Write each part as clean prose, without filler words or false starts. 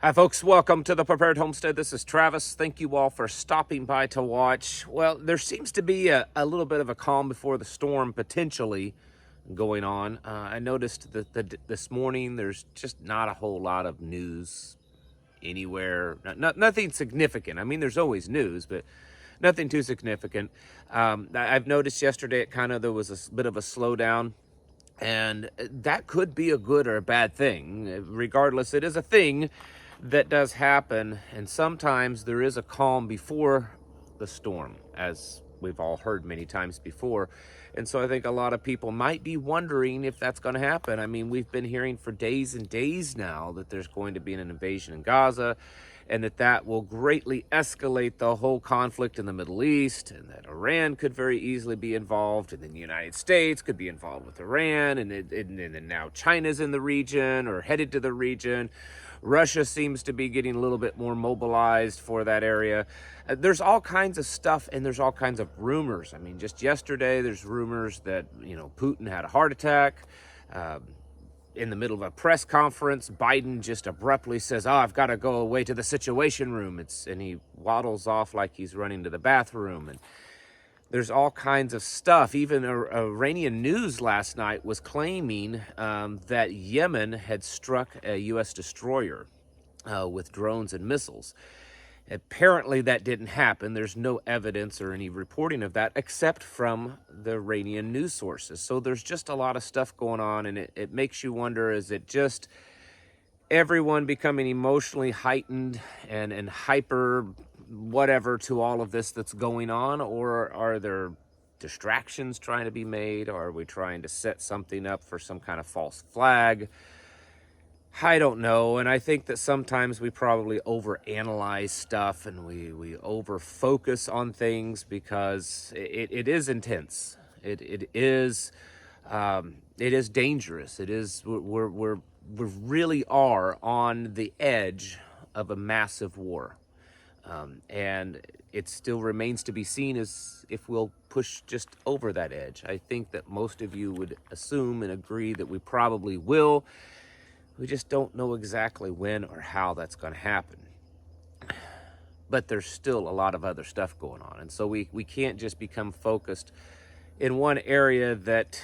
Hi folks, welcome to the Prepared Homestead. This is Travis. Thank you all for stopping by to watch. Well, there seems to be a little bit of a calm before the storm potentially going on. I noticed that this morning there's just not a whole lot of news anywhere. Nothing significant. I mean, there's always news, but nothing too significant. I've noticed yesterday there was a bit of a slowdown. And that could be a good or a bad thing. Regardless, it is a thing that does happen. And sometimes there is a calm before the storm, as we've all heard many times before. And so I think a lot of people might be wondering if that's going to happen. I mean, we've been hearing for days and days now that there's going to be an invasion in Gaza, and that will greatly escalate the whole conflict in the Middle East, and that Iran could very easily be involved, and then the United States could be involved with Iran, and then now China's in the region or headed to the region. Russia seems to be getting a little bit more mobilized for that area. There's all kinds of stuff, and there's all kinds of rumors. I mean, just yesterday, there's rumors that, Putin had a heart attack. In the middle of a press conference, Biden just abruptly says, I've got to go away to the Situation Room. And he waddles off like he's running to the bathroom. And there's all kinds of stuff. Even Iranian news last night was claiming that Yemen had struck a U.S. destroyer with drones and missiles. Apparently that didn't happen. There's no evidence or any reporting of that except from the Iranian news sources. So there's just a lot of stuff going on, and it makes you wonder, is it just everyone becoming emotionally heightened and hyper whatever to all of this that's going on, or are there distractions trying to be made? Or are we trying to set something up for some kind of false flag? I don't know, and I think that sometimes we probably overanalyze stuff and we over-focus on things because it is intense. It is dangerous. It is we really are on the edge of a massive war, and it still remains to be seen as if we'll push just over that edge. I think that most of you would assume and agree that we probably will. We just don't know exactly when or how that's going to happen. But there's still a lot of other stuff going on. And so we can't just become focused in one area that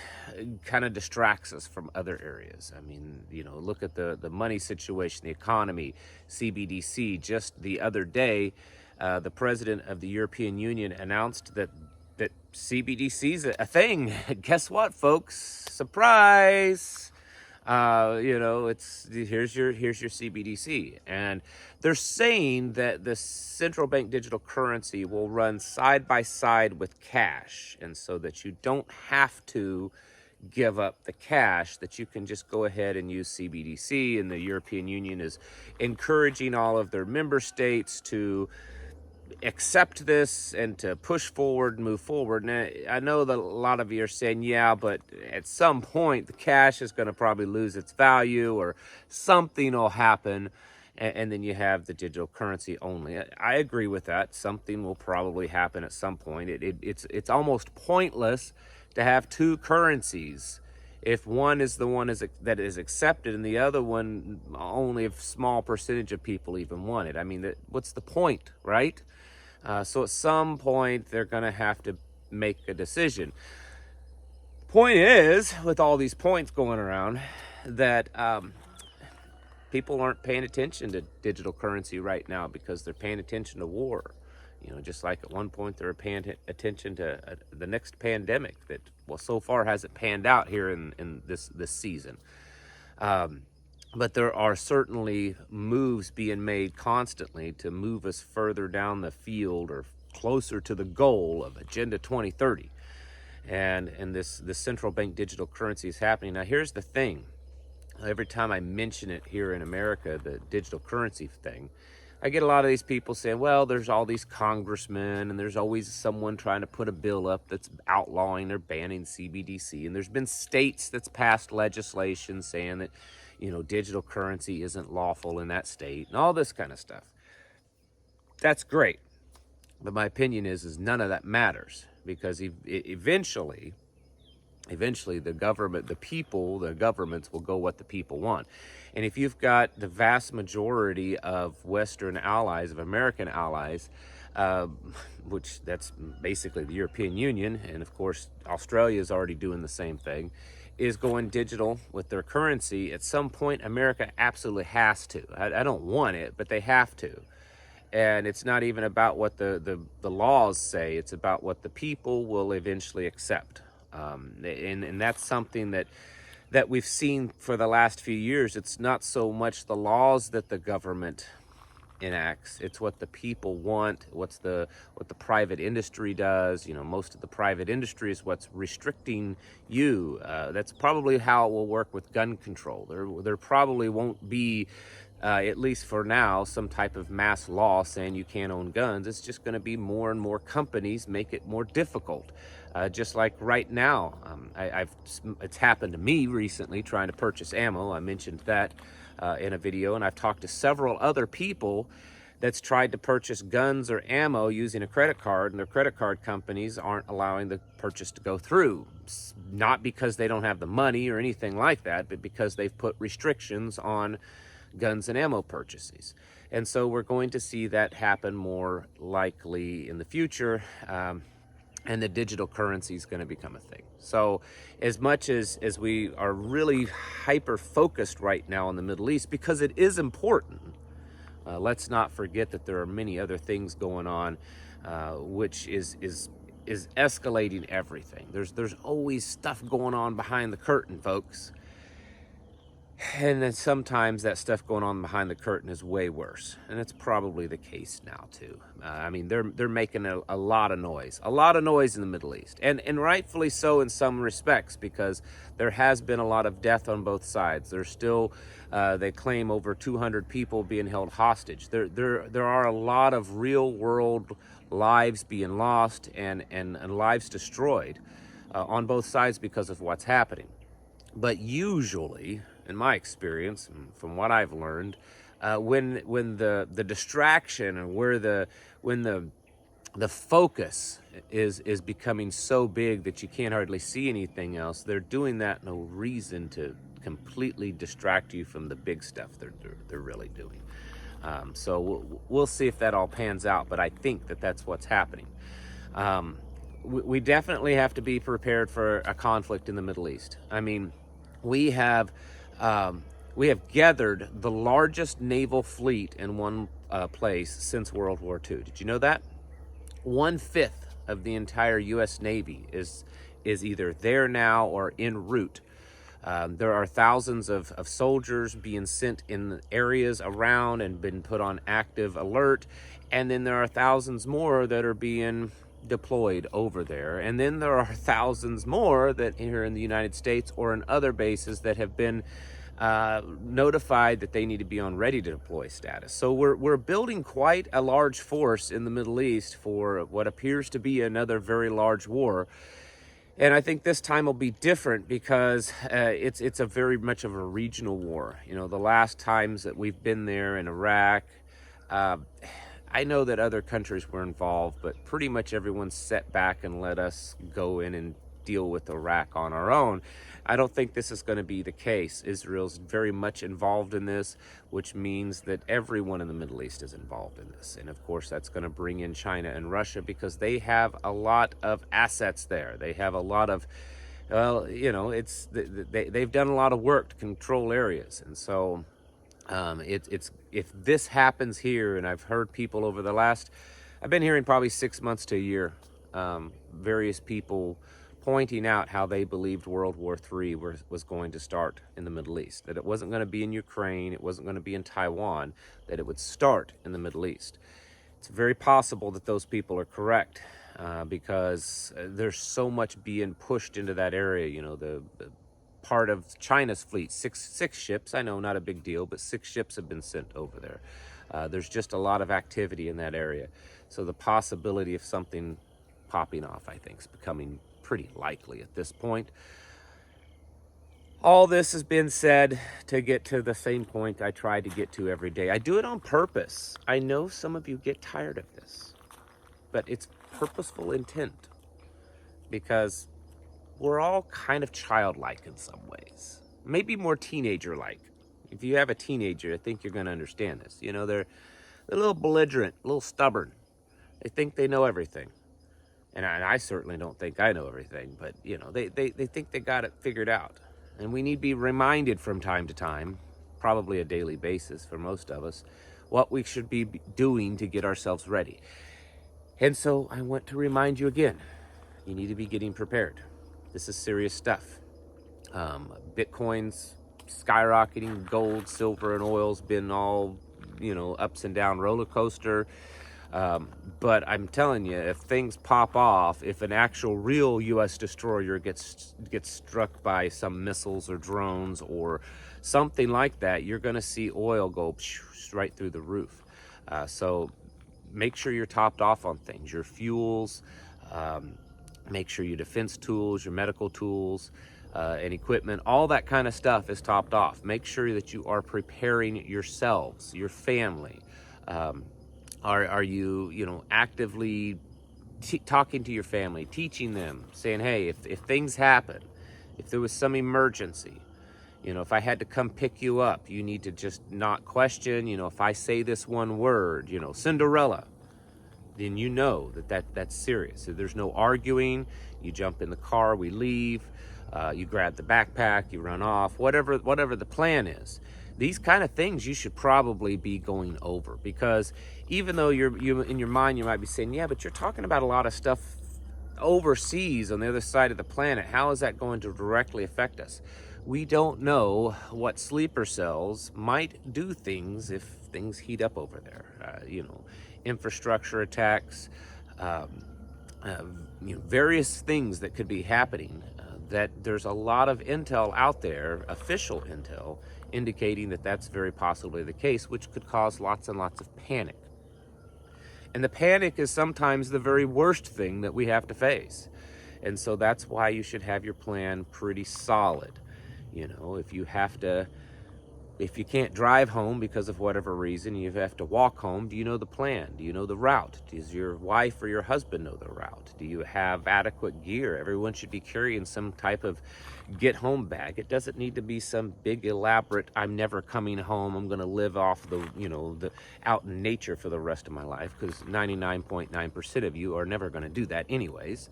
kind of distracts us from other areas. I mean, look at the money situation, the economy, CBDC. Just the other day, the president of the European Union announced that CBDC is a thing. Guess what, folks? Surprise! It's here's your CBDC, and they're saying that the central bank digital currency will run side by side with cash, and so that you don't have to give up the cash, that you can just go ahead and use CBDC. And the European Union is encouraging all of their member states to accept this and to push forward and move forward. And I know that a lot of you are saying, yeah, but at some point the cash is going to probably lose its value or something will happen, and then you have the digital currency only. I agree with that. Something will probably happen at some point. It's almost pointless to have two currencies if one is the one that is accepted and the other one only a small percentage of people even want it. I mean, what's the point, right? So at some point, they're going to have to make a decision. Point is, with all these points going around, that people aren't paying attention to digital currency right now because they're paying attention to war. Just like at one point they were paying attention to the next pandemic that, well, so far hasn't panned out here in this season. But there are certainly moves being made constantly to move us further down the field or closer to the goal of Agenda 2030. And this central bank digital currency is happening. Now, here's the thing. Every time I mention it here in America, the digital currency thing, I get a lot of these people saying, well, there's all these congressmen and there's always someone trying to put a bill up that's outlawing or banning CBDC. And there's been states that's passed legislation saying that, digital currency isn't lawful in that state and all this kind of stuff. That's great. But my opinion is none of that matters, because eventually eventually the government, the people, the governments will go what the people want. And if you've got the vast majority of Western allies, of American allies, uh, which that's basically the European Union, and of course Australia is already doing the same thing, is going digital with their currency, at some point America absolutely has to. I don't want it, but they have to. And it's not even about what the laws say, it's about what the people will eventually accept. And that's something that we've seen for the last few years. It's not so much the laws that the government enacts, it's what the people want, what the private industry does. You know, most of the private industry is what's restricting you. That's probably how it will work with gun control. There probably won't be, at least for now, some type of mass law saying you can't own guns. It's just going to be more and more companies make it more difficult. Just like right now, it's happened to me recently trying to purchase ammo. I mentioned that in a video, and I've talked to several other people that's tried to purchase guns or ammo using a credit card, and their credit card companies aren't allowing the purchase to go through. Not because they don't have the money or anything like that, but because they've put restrictions on guns and ammo purchases. And so we're going to see that happen more likely in the future. And the digital currency is going to become a thing. So as much as we are really hyper focused right now in the Middle East, because it is important, let's not forget that there are many other things going on, which is escalating everything. There's always stuff going on behind the curtain, folks. And then sometimes that stuff going on behind the curtain is way worse, and it's probably the case now too. I mean, they're making a lot of noise in the Middle East, and rightfully so in some respects, because there has been a lot of death on both sides. There's still, they claim, over 200 people being held hostage. There are a lot of real world lives being lost and lives destroyed on both sides because of what's happening. But usually, in my experience, and from what I've learned, when the distraction and when the focus is becoming so big that you can't hardly see anything else, they're doing that no reason to completely distract you from the big stuff they're really doing. So we'll see if that all pans out, but I think that's what's happening. We definitely have to be prepared for a conflict in the Middle East. I mean, we have gathered the largest naval fleet in one place since World War II. Did you know that? 1/5 of the entire U.S. Navy is either there now or en route. There are thousands of soldiers being sent in areas around and been put on active alert. And then there are thousands more that are being deployed over there. And then there are thousands more that here in the United States or in other bases that have been notified that they need to be on ready to deploy status. So we're building quite a large force in the Middle East for what appears to be another very large war. And I think this time will be different because it's a very much of a regional war. You know, the last times that we've been there in Iraq, I know that other countries were involved, but pretty much everyone sat back and let us go in and deal with Iraq on our own. I don't think this is going to be the case. Israel's very much involved in this, which means that everyone in the Middle East is involved in this. And of course, that's going to bring in China and Russia because they have a lot of assets there. They have a lot of, well, you know, they've done a lot of work to control areas. And so if this happens here, and I've heard people over the last, I've been hearing probably 6 months to a year, various people pointing out how they believed World War III was going to start in the Middle East, that it wasn't going to be in Ukraine, it wasn't going to be in Taiwan, that it would start in the Middle East. It's very possible that those people are correct because there's so much being pushed into that area. You know, the part of China's fleet, six ships, I know not a big deal, but 6 ships have been sent over there. There's just a lot of activity in that area. So the possibility of something popping off, I think, is becoming pretty likely at this point. All this has been said to get to the same point I try to get to every day. I do it on purpose. I know some of you get tired of this, but it's purposeful intent because we're all kind of childlike in some ways, maybe more teenager-like. If you have a teenager, I think you're going to understand this. You know, they're a little belligerent, a little stubborn. They think they know everything. And I certainly don't think I know everything, but, you know, they think they got it figured out. And we need to be reminded from time to time, probably a daily basis for most of us, what we should be doing to get ourselves ready. And so I want to remind you again, you need to be getting prepared. This is serious stuff. Bitcoin's skyrocketing, gold, silver, and oil's been all, you know, ups and down roller coaster. But I'm telling you, if things pop off, if an actual real U.S. destroyer gets struck by some missiles or drones or something like that, you're going to see oil go right through the roof. So make sure you're topped off on things, your fuels, make sure your defense tools, your medical tools, and equipment, all that kind of stuff is topped off. Make sure that you are preparing yourselves, your family. Are you, you know, actively talking to your family, teaching them, saying, hey, if things happen, if there was some emergency, you know, if I had to come pick you up, you need to just not question, you know, if I say this one word, you know, Cinderella, then you know that's serious. So there's no arguing. You jump in the car, we leave, you grab the backpack, you run off, whatever the plan is. These kind of things you should probably be going over, because even though you in your mind you might be saying, yeah, but you're talking about a lot of stuff overseas on the other side of the planet. How is that going to directly affect us? We don't know what sleeper cells might do things if things heat up over there. You know, infrastructure attacks, you know, various things that could be happening. That there's a lot of intel out there, official intel, indicating that that's very possibly the case, which could cause lots and lots of panic. And the panic is sometimes the very worst thing that we have to face. And so that's why you should have your plan pretty solid. You know, if you can't drive home because of whatever reason, you have to walk home, do you know the plan? Do you know the route? Does your wife or your husband know the route? Do you have adequate gear? Everyone should be carrying some type of get home bag. It doesn't need to be some big elaborate, I'm never coming home, I'm going to live off the, you know, the out in nature for the rest of my life, because 99.9% of you are never going to do that anyways.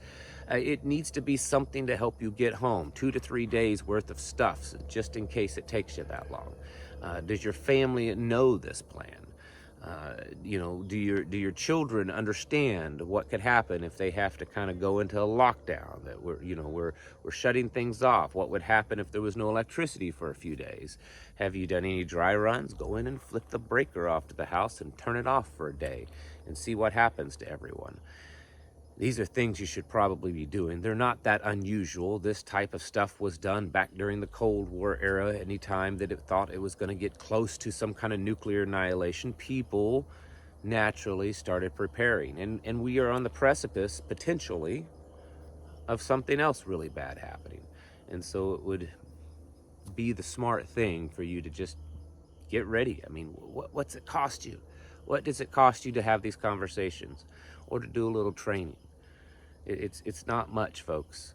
It needs to be something to help you get home, 2 to 3 days worth of stuff, just in case it takes you that long. Does your family know this plan? You know, do your children understand what could happen if they have to kind of go into a lockdown? That we're shutting things off. What would happen if there was no electricity for a few days? Have you done any dry runs? Go in and flip the breaker off to the house and turn it off for a day and see what happens to everyone. These are things you should probably be doing. They're not that unusual. This type of stuff was done back during the Cold War era. Anytime that it thought it was going to get close to some kind of nuclear annihilation, people naturally started preparing. And we are on the precipice, potentially, of something else really bad happening. And so it would be the smart thing for you to just get ready. I mean, what's it cost you? What does it cost you to have these conversations or to do a little training? It's not much, folks.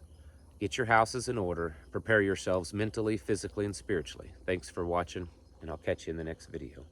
Get your houses in order. Prepare yourselves mentally, physically, and spiritually. Thanks for watching, and I'll catch you in the next video.